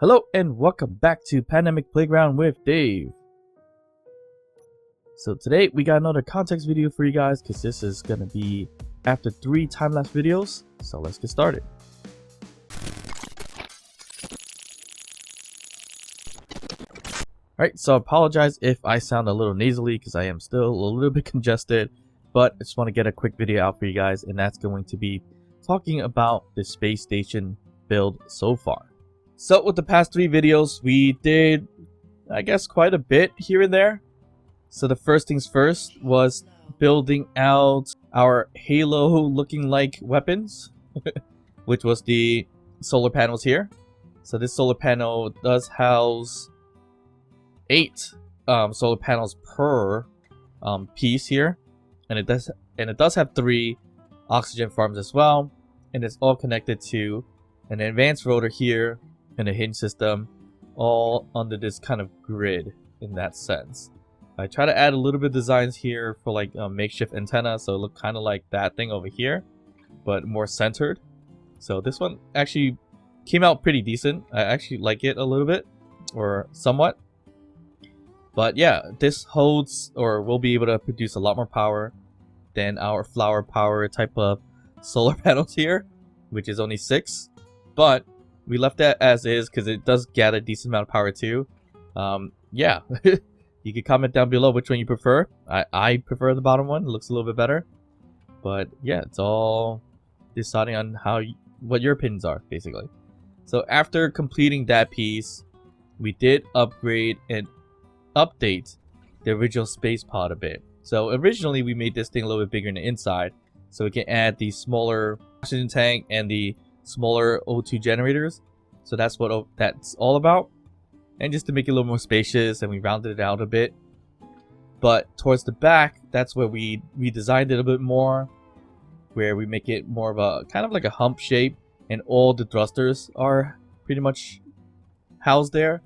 Hello and welcome back to Pandemic Playground with Dave. So today we got another context video for you guys because this is going to be after 3 time-lapse videos. So let's get started. Alright, so I apologize if I sound a little nasally because I am still a little bit congested. But I just want to get a quick video out for you guys, and that's going to be talking about the space station build so far. So with the past 3 videos, we did, I guess, quite a bit here and there. So the first things first was building out our Halo looking like weapons, which was the solar panels here. So this solar panel does house 8 solar panels per piece here, and it does have 3 oxygen farms as well, and it's all connected to an advanced rotor here and a hinge system, all under this kind of grid in that sense. I try to add a little bit of designs here for like a makeshift antenna, so it look kind of like that thing over here, but more centered. So this one actually came out pretty decent. I actually like it a little bit, or somewhat. But yeah, this holds, or will be able to produce a lot more power than our flower power type of solar panels here, which is only 6. But we left that as is because it does get a decent amount of power too. Yeah, you can comment down below which one you prefer. I prefer the bottom one. It looks a little bit better. But yeah, it's all deciding on what your opinions are, basically. So after completing that piece, we did upgrade and update the original space pod a bit. So originally we made this thing a little bit bigger in the inside, so we can add the smaller oxygen tank and the smaller O2 generators. So that's what that's all about, and just to make it a little more spacious, and we rounded it out a bit. But towards the back, that's where we redesigned it a bit more, where we make it more of a kind of like a hump shape, and all the thrusters are pretty much housed there.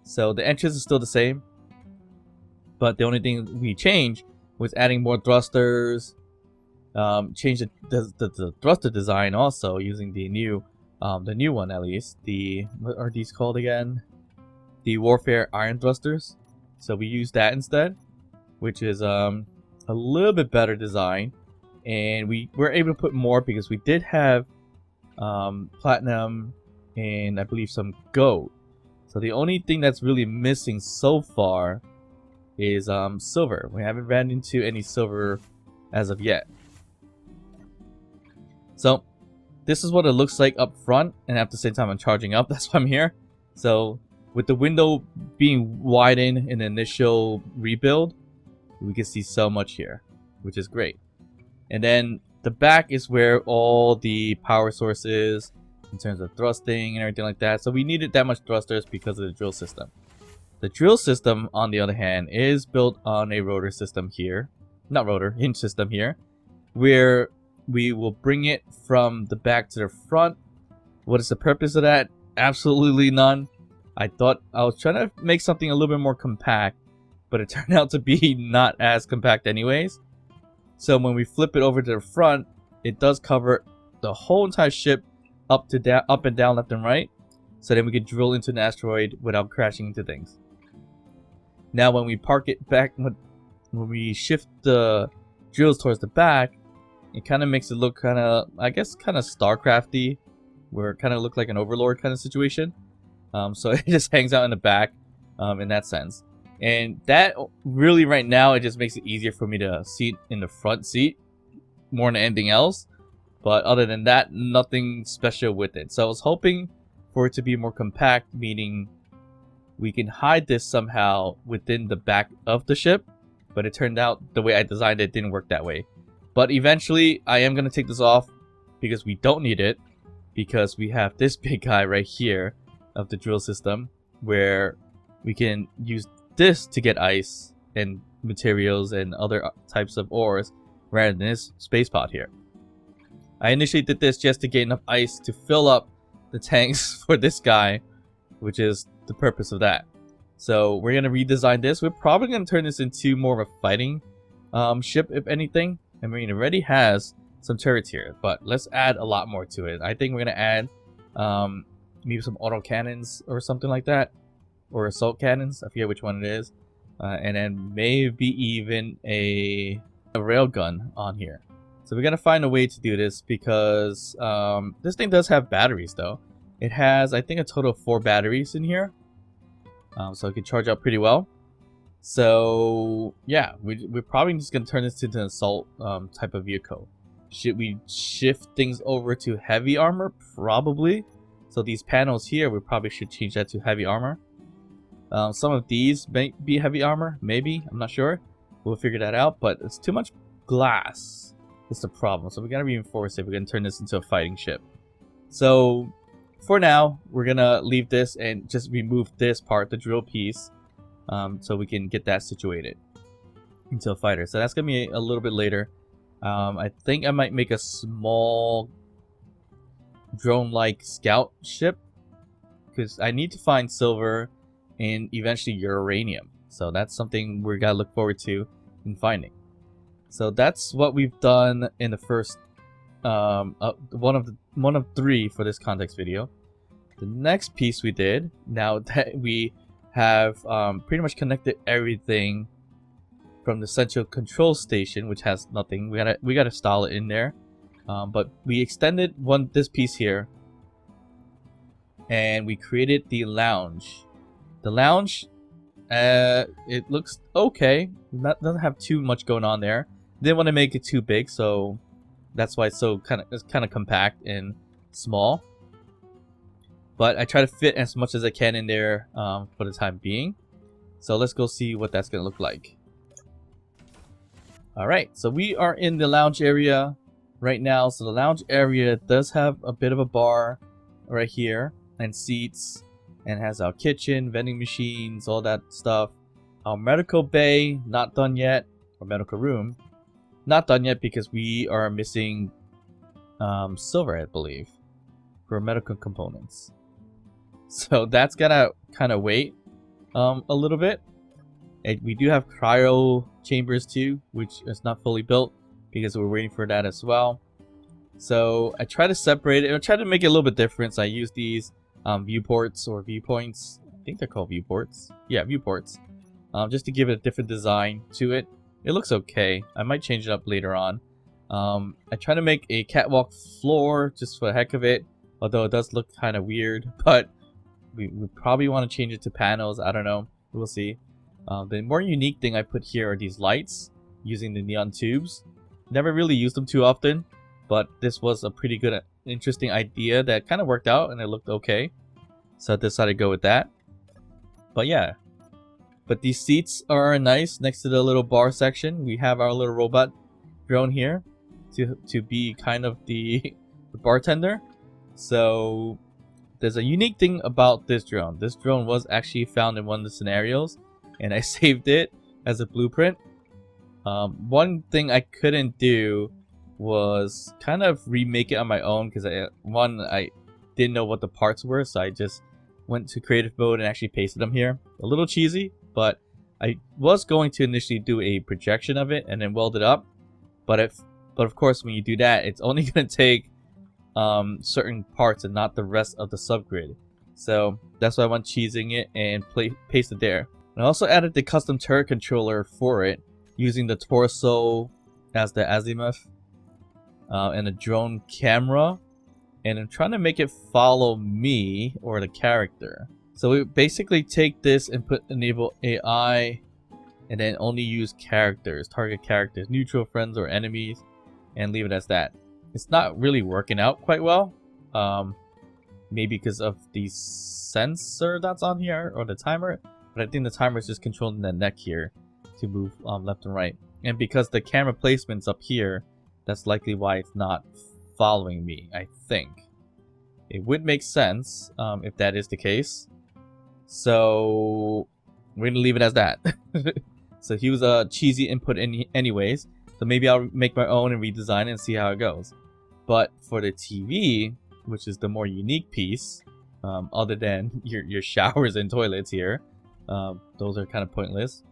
So the entrance is still the same, but the only thing we changed was adding more thrusters. Change the thruster design also, using the new one, at least. What are these called again? The Warfare Iron Thrusters. So we use that instead, which is a little bit better design, and we were able to put more because we did have platinum and I believe some gold. So the only thing that's really missing so far is silver. We haven't ran into any silver as of yet. So this is what it looks like up front, and at the same time I'm charging up. That's why I'm here. So with the window being widened in the initial rebuild, we can see so much here, which is great. And then the back is where all the power sources in terms of thrusting and everything like that. So we needed that much thrusters because of the drill system. The drill system, on the other hand, is built on a rotor system here. Not rotor, hinge system here, where we will bring it from the back to the front. What is the purpose of that? Absolutely none. I thought I was trying to make something a little bit more compact, but it turned out to be not as compact anyways. So when we flip it over to the front, it does cover the whole entire ship, up and down, left and right. So then we can drill into an asteroid without crashing into things. Now when we park it back, when we shift the drills towards the back, it kind of makes it look kind of, I guess, kind of StarCrafty, where it kind of look like an Overlord kind of situation. So it just hangs out in the back in that sense. And that really, right now, it just makes it easier for me to seat in the front seat more than anything else. But other than that, nothing special with it. So I was hoping for it to be more compact, meaning we can hide this somehow within the back of the ship. But it turned out the way I designed it didn't work that way. But eventually, I am going to take this off because we don't need it. Because we have this big guy right here of the drill system, where we can use this to get ice and materials and other types of ores rather than this space pod here. I initially did this just to get enough ice to fill up the tanks for this guy, which is the purpose of that. So we're going to redesign this. We're probably going to turn this into more of a fighting ship, if anything. I mean, it already has some turrets here, but let's add a lot more to it. I think we're going to add maybe some auto cannons or something like that, or assault cannons. I forget which one it is. And then maybe even a railgun on here. So we gotta find a way to do this because this thing does have batteries though. It has, I think, a total of 4 batteries in here. So it can charge up pretty well. So yeah, we're probably just gonna turn this into an assault type of vehicle. Should we shift things over to heavy armor? Probably. So these panels here, we probably should change that to heavy armor. Some of these may be heavy armor, maybe. I'm not sure. We'll figure that out. But it's too much glass. It's the problem. So we gotta reinforce it. We're gonna turn this into a fighting ship. So for now, we're gonna leave this and just remove this part, the drill piece, so we can get that situated into a fighter. So that's gonna be a little bit later. I think I might make a small drone-like scout ship because I need to find silver and eventually uranium. So that's something we gotta look forward to in finding. So that's what we've done in the first one of 3 for this context video. The next piece we did, now that we have pretty much connected everything from the central control station, which has nothing, we gotta style it in there. But we extended this piece here, and we created the lounge. The lounge, it looks okay. Doesn't have too much going on there. Didn't want to make it too big, so that's why it's kind of compact and small. But I try to fit as much as I can in there for the time being. So let's go see what that's gonna look like. All right, so we are in the lounge area right now. So the lounge area does have a bit of a bar right here and seats, and has our kitchen, vending machines, all that stuff. Our medical bay, not done yet. Or medical room, not done yet because we are missing silver, I believe, for medical components. So that's gonna kind of wait a little bit. And we do have cryo chambers too, which is not fully built because we're waiting for that as well. So I try to separate it. I try to make it a little bit different. So I use these viewports or viewpoints. I think they're called viewports. Yeah, viewports. Just to give it a different design to it. It looks okay. I might change it up later on. I try to make a catwalk floor just for the heck of it. Although it does look kind of weird. But we probably want to change it to panels. I don't know. We'll see. The more unique thing I put here are these lights using the neon tubes. Never really used them too often. But this was a pretty good, interesting idea that kind of worked out and it looked okay. So I decided to go with that. But yeah. But these seats are nice next to the little bar section. We have our little robot drone here to be kind of the bartender. So there's a unique thing about this drone. This drone was actually found in one of the scenarios, and I saved it as a blueprint. One thing I couldn't do was kind of remake it on my own because I didn't know what the parts were, so I just went to creative mode and actually pasted them here. A little cheesy, but I was going to initially do a projection of it and then weld it up. But of course, when you do that, it's only going to take certain parts and not the rest of the subgrid. So that's why I went cheesing it and paste it there. And I also added the custom turret controller for it, using the torso as the azimuth and a drone camera. And I'm trying to make it follow me or the character. So we basically take this and enable AI and then only use characters, target characters, neutral, friends, or enemies, and leave it as that. It's not really working out quite well. Maybe because of the sensor that's on here or the timer. But I think the timer is just controlling the neck here to move left and right. And because the camera placement's up here, that's likely why it's not following me, I think. It would make sense if that is the case. So we're gonna leave it as that. So he was a cheesy input anyways. So maybe I'll make my own and redesign it and see how it goes. But for the TV, which is the more unique piece, other than your showers and toilets here, those are kind of pointless.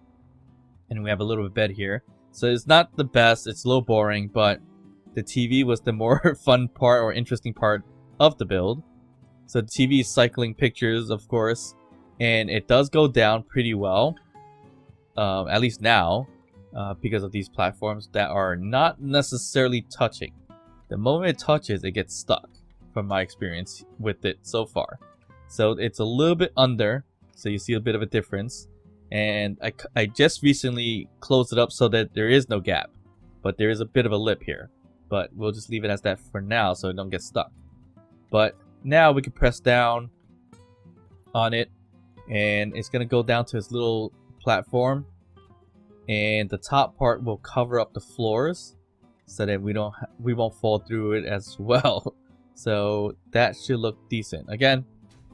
And we have a little bed here. So it's not the best, it's a little boring, but the TV was the more fun part or interesting part of the build. So the TV is cycling pictures, of course, and it does go down pretty well, at least now, because of these platforms that are not necessarily touching. The moment it touches, it gets stuck, from my experience with it so far. So it's a little bit under, so you see a bit of a difference. And I just recently closed it up so that there is no gap, but there is a bit of a lip here. But we'll just leave it as that for now so it don't get stuck. But now we can press down on it, and it's gonna go down to this little platform, and the top part will cover up the floors so that we won't fall through it as well. So that should look decent. Again,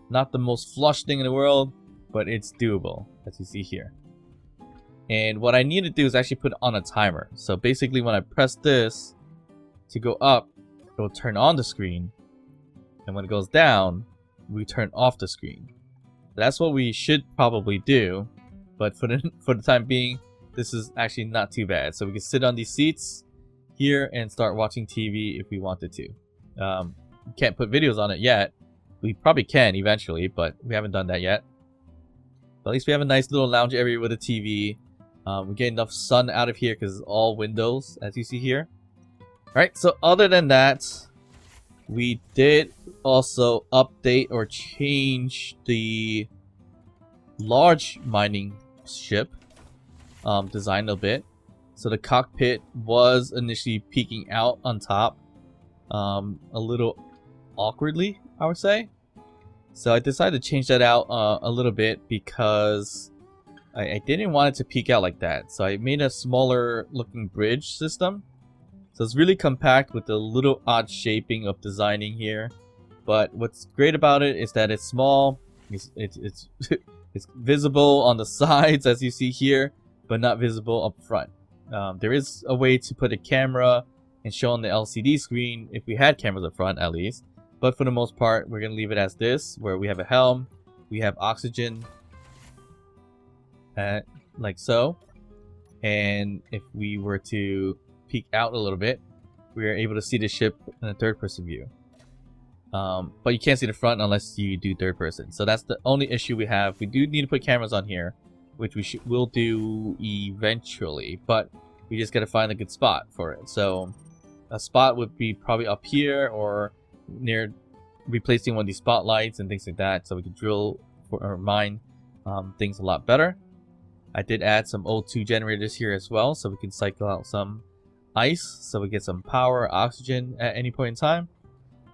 not the most flush thing in the world, but it's doable, as you see here. And what I need to do is actually put it on a timer. So basically when I press this to go up, it will turn on the screen, and when it goes down, we turn off the screen. That's what we should probably do, but for the time being, this is actually not too bad. So we can sit on these seats here and start watching TV if we wanted to. We can't put videos on it yet. We probably can eventually, but we haven't done that yet. But at least we have a nice little lounge area with a TV. We get enough sun out of here because it's all windows, as you see here. Alright, so other than that, we did also update or change the large mining ship design a bit. So the cockpit was initially peeking out on top a little awkwardly, I would say. So I decided to change that out a little bit because I didn't want it to peek out like that. So I made a smaller looking bridge system. So it's really compact with a little odd shaping of designing here. But what's great about it is that it's small. It's it's visible on the sides as you see here, but not visible up front. There is a way to put a camera and show on the LCD screen if we had cameras up front at least. But for the most part, we're going to leave it as this, where we have a helm, we have oxygen, like so. And if we were to peek out a little bit, we are able to see the ship in a third-person view. But you can't see the front unless you do third-person. So that's the only issue we have. We do need to put cameras on here, which will do eventually, but we just got to find a good spot for it. So a spot would be probably up here or near replacing one of these spotlights and things like that, so we can drill or mine things a lot better. I did add some O2 generators here as well, so we can cycle out some ice, so we get some power, oxygen at any point in time.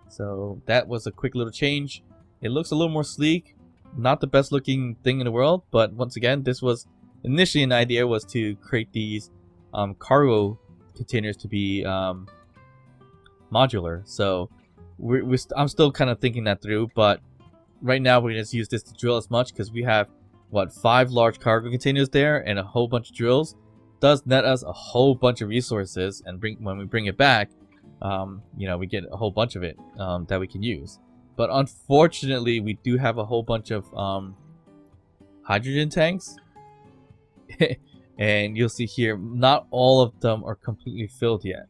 So that was a quick little change. It looks a little more sleek. Not the best looking thing in the world, but once again, this was initially an idea was to create these cargo containers to be modular. So I'm still kind of thinking that through, but right now we're going to use this to drill as much because we have what, 5 large cargo containers there and a whole bunch of drills. Does net us a whole bunch of resources, and when we bring it back, you know, we get a whole bunch of it that we can use. But unfortunately, we do have a whole bunch of hydrogen tanks. And you'll see here, not all of them are completely filled yet.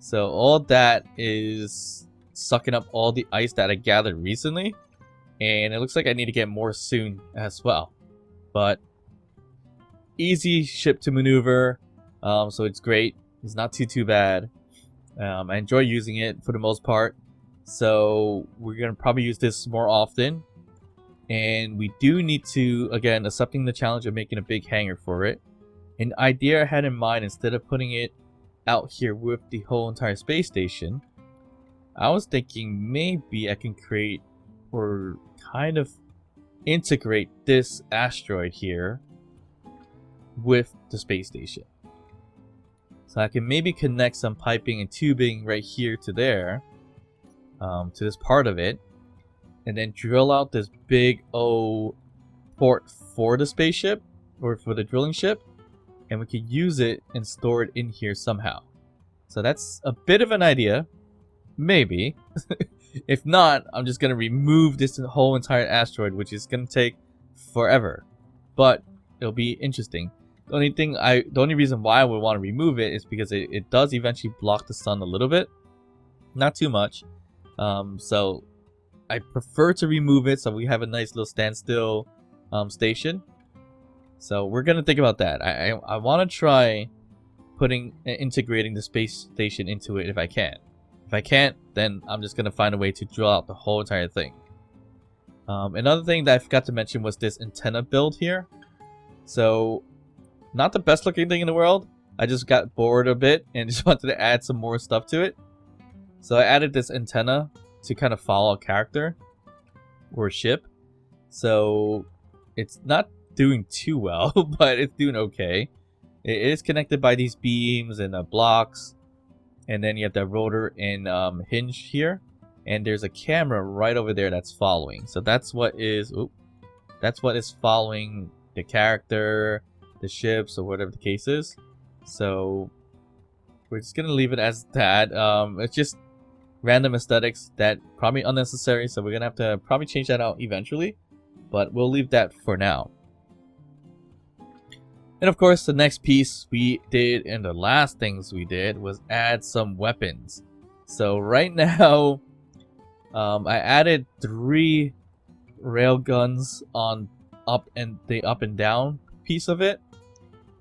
So all that is sucking up all the ice that I gathered recently. And it looks like I need to get more soon as well. But easy ship to maneuver. So it's great. It's not too bad. I enjoy using it for the most part. So we're going to probably use this more often. And we do need to, again, accepting the challenge of making a big hangar for it. An idea I had in mind, instead of putting it out here with the whole entire space station, I was thinking maybe I can create or kind of integrate this asteroid here with the space station. So I can maybe connect some piping and tubing right here to there, to this part of it, and then drill out this big O port for the spaceship or for the drilling ship, and we could use it and store it in here somehow. So that's a bit of an idea, maybe. If not, I'm just gonna remove this whole entire asteroid, which is gonna take forever, but it'll be interesting. The only reason why I would want to remove it is because it does eventually block the sun a little bit, not too much. So I prefer to remove it so we have a nice little standstill station. So we're gonna think about that. I want to try integrating the space station into it if I can. If I can't, then I'm just gonna find a way to drill out the whole entire thing. Another thing that I forgot to mention was this antenna build here. So, not the best looking thing in the world. I just got bored a bit and just wanted to add some more stuff to it. So I added this antenna to kind of follow a character or a ship. So it's not doing too well, but it's doing okay. It is connected by these beams and blocks. And then you have the rotor and hinge here. And there's a camera right over there that's following. So that's what is following the character, the ships, or whatever the case is. So we're just gonna leave it as that. It's just random aesthetics that probably unnecessary, so we're gonna have to probably change that out eventually, but we'll leave that for now. And of course, the next piece we did, and the last things we did, was add some weapons. So right now, I added 3 rail guns on the up and down piece of it,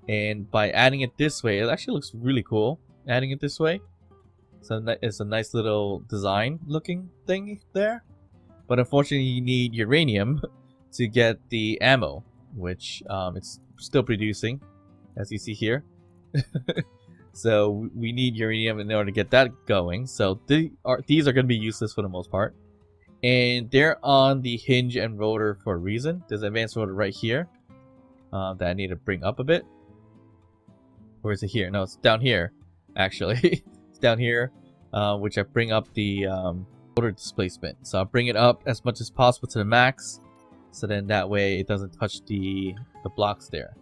and by adding it this way, it actually looks really cool. Adding it this way, so it's a nice little design looking thing there. But unfortunately, you need uranium to get the ammo, which it's still producing, as you see here. So we need uranium in order to get that going. So these are going to be useless for the most part. And they're on the hinge and rotor for a reason. There's an advanced rotor right here that I need to bring up a bit. Or is it here? No, it's down here, actually. It's down here, which I bring up the rotor displacement. So I'll bring it up as much as possible to the max. So then that way it doesn't touch the blocks there.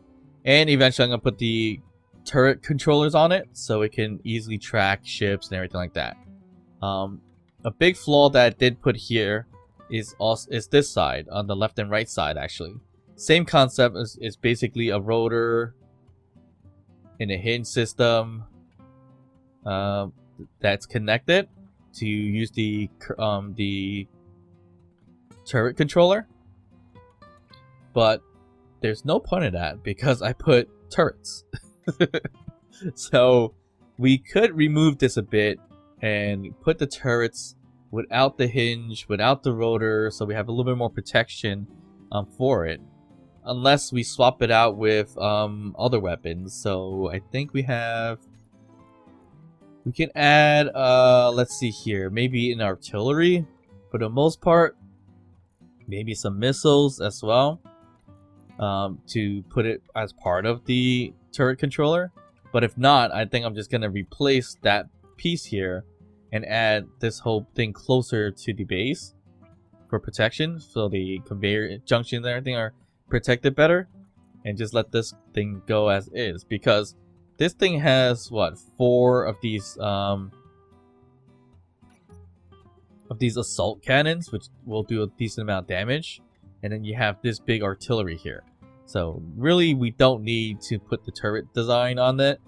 And eventually I'm going to put the turret controllers on it so it can easily track ships and everything like that. A big flaw that I did put here is this side, on the left and right side actually. Same concept is basically a rotor in a hinge system that's connected to use the turret controller. But there's no point in that because I put turrets. So we could remove this a bit and put the turrets without the hinge, without the rotor, so we have a little bit more protection for it. Unless we swap it out with other weapons. So I think we can add, let's see here, maybe an artillery for the most part. Maybe some missiles as well. To put it as part of the turret controller. But if not, I think I'm just going to replace that piece here and add this whole thing closer to the base for protection. So the conveyor junctions and everything are protected better. And just let this thing go as is. Because this thing has, what, 4 of these assault cannons, which will do a decent amount of damage. And then you have this big artillery here. So really we don't need to put the turret design on it.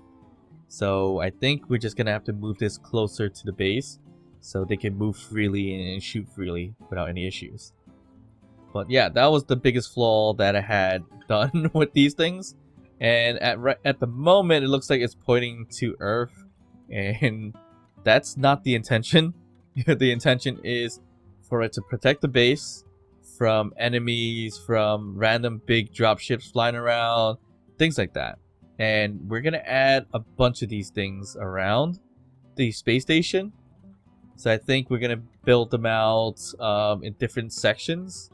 So I think we're just going to have to move this closer to the base so they can move freely and shoot freely without any issues. But yeah, that was the biggest flaw that I had done with these things. And at the moment it looks like it's pointing to Earth. And that's not the intention. The intention is for it to protect the base from enemies, from random big dropships flying around, things like that. And we're gonna add a bunch of these things around the space station. So I think we're gonna build them out in different sections.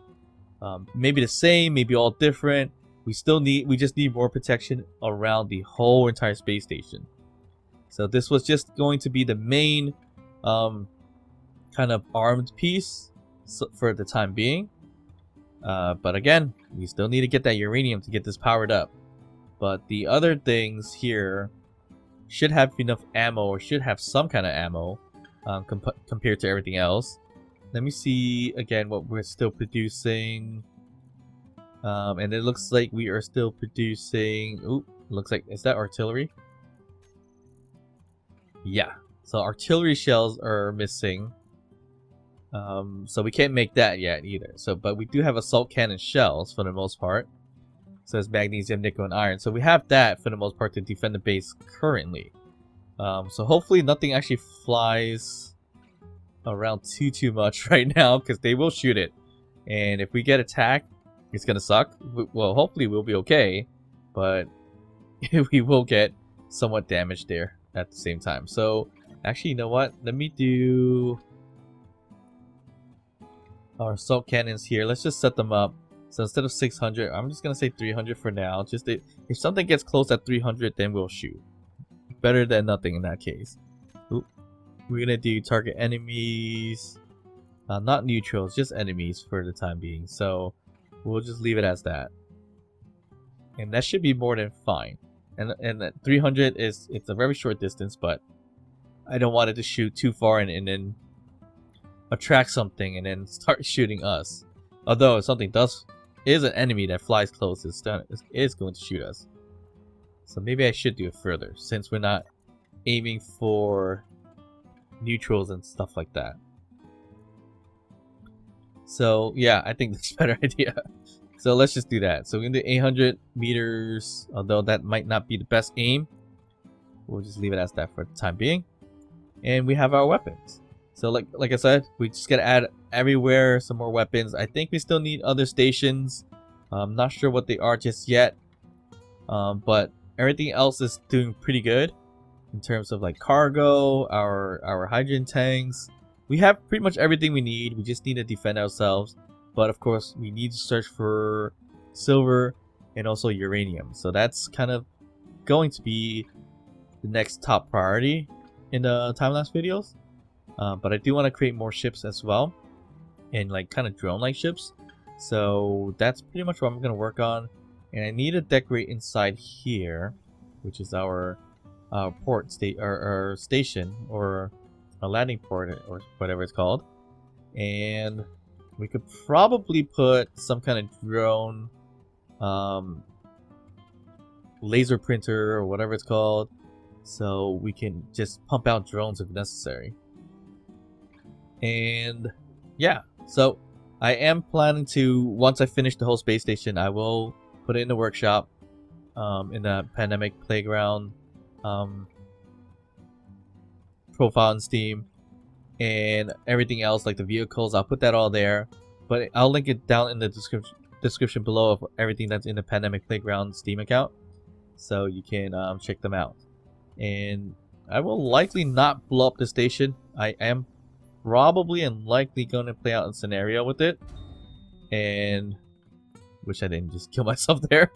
Maybe the same, maybe all different. We just need more protection around the whole entire space station. So this was just going to be the main kind of armed piece for the time being. But again, we still need to get that uranium to get this powered up. But the other things here should have enough ammo, or should have some kind of ammo compared to everything else. Let me see again what we're still producing. And it looks like we are still producing... Ooh, looks like... Is that artillery? Yeah. So artillery shells are missing. So we can't make that yet either. So, but we do have assault cannon shells for the most part. So it's magnesium, nickel, and iron. So we have that for the most part to defend the base currently. So hopefully nothing actually flies around too much right now, because they will shoot it. And if we get attacked, it's gonna suck. Well, hopefully we'll be okay, but we will get somewhat damaged there at the same time. So actually, you know what? Let me do our assault cannons here. Let's just set them up. So instead of 600, I'm just gonna say 300 for now. Just if something gets close at 300, then we'll shoot. Better than nothing in that case. Oop. We're gonna do target enemies, not neutrals, just enemies for the time being. So we'll just leave it as that, and that should be more than fine. And 300 it's a very short distance, but I don't want it to shoot too far and then attract something and then start shooting us. Although if something is an enemy that flies close, it's going to shoot us. So maybe I should do it further, since we're not aiming for neutrals and stuff like that. So yeah, I think that's a better idea. So let's just do that. So we're gonna do 800 meters, although that might not be the best aim. We'll just leave it as that for the time being. And we have our weapons. So like I said, we just gotta add everywhere some more weapons. I think we still need other stations. I'm not sure what they are just yet. But everything else is doing pretty good in terms of like cargo, our hydrogen tanks. We have pretty much everything we need. We just need to defend ourselves. But of course, we need to search for silver and also uranium. So that's kind of going to be the next top priority in the time-lapse videos. But I do want to create more ships as well, and like kind of drone-like ships. So that's pretty much what I'm going to work on. And I need to decorate inside here, which is our port station, or a landing port, or whatever it's called. And we could probably put some kind of drone laser printer or whatever it's called, so we can just pump out drones if necessary. And yeah, so I am planning to, once I finish the whole space station, I will put it in the workshop, in the pandemic playground profile on Steam, and everything else like the vehicles. I'll put that all there, but I'll link it down in the description below of everything that's in the pandemic playground Steam account, so you can check them out. And I will likely not blow up the station. I am probably and likely going to play out a scenario with it, and wish I didn't just kill myself there.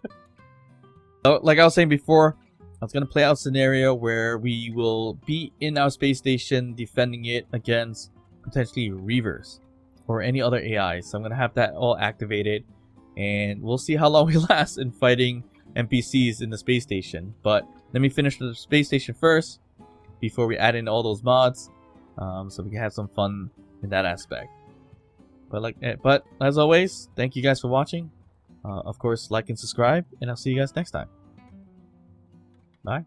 So, like I was saying before, I was going to play out a scenario where we will be in our space station defending it against potentially Reavers or any other AI. So I'm going to have that all activated, and we'll see how long we last in fighting NPCs in the space station. But let me finish the space station first before we add in all those mods, so we can have some fun in that aspect. But as always, thank you guys for watching. Of course, like and subscribe, and I'll see you guys next time. Bye.